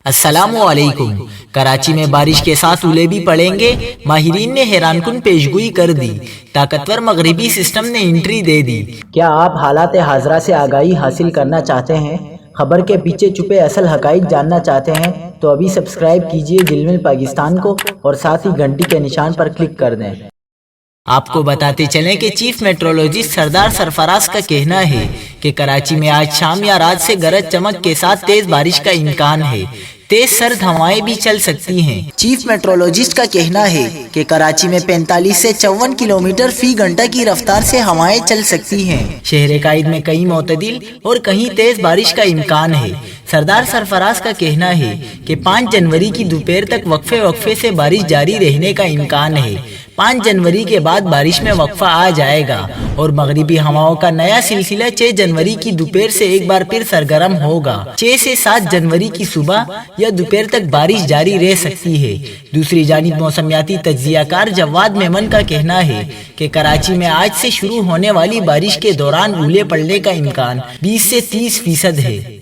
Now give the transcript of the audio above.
السلام علیکم۔ کراچی میں بارش کے ساتھ اولے بھی پڑیں گے۔ ماہرین نے حیران کن پیشگوئی کر دی۔ طاقتور مغربی سسٹم نے انٹری دے دی۔ کیا آپ حالات حاضرہ سے آگاہی حاصل کرنا چاہتے ہیں؟ خبر کے پیچھے چھپے اصل حقائق جاننا چاہتے ہیں تو ابھی سبسکرائب کیجئے جلمل پاکستان کو اور ساتھ ہی گھنٹی کے نشان پر کلک کر دیں۔ آپ کو بتاتے چلیں کہ چیف میٹرولوجسٹ سردار سرفراز کا کہنا ہے کہ کراچی میں آج شام یا رات سے گرج چمک کے ساتھ تیز بارش کا امکان ہے۔ تیز سرد ہوائیں بھی چل سکتی ہیں۔ چیف میٹرولوجسٹ کا کہنا ہے کہ کراچی میں 45 سے 54 کلومیٹر فی گھنٹہ کی رفتار سے ہوائیں چل سکتی ہیں۔ شہر قائد میں کہیں معتدل اور کہیں تیز بارش کا امکان ہے۔ سردار سرفراز کا کہنا ہے کہ 5 جنوری کی دوپہر تک وقفے سے بارش جاری رہنے کا امکان ہے۔ 5 جنوری کے بعد بارش میں وقفہ آ جائے گا اور مغربی ہواؤں کا نیا سلسلہ 6 جنوری کی دوپہر سے ایک بار پھر سرگرم ہوگا۔ 6 سے 7 جنوری کی صبح یا دوپہر تک بارش جاری رہ سکتی ہے۔ دوسری جانب موسمیاتی تجزیہ کار جواد میمن کا کہنا ہے کہ کراچی میں آج سے شروع ہونے والی بارش کے دوران اولے پڑنے کا امکان 20 سے 30% ہے۔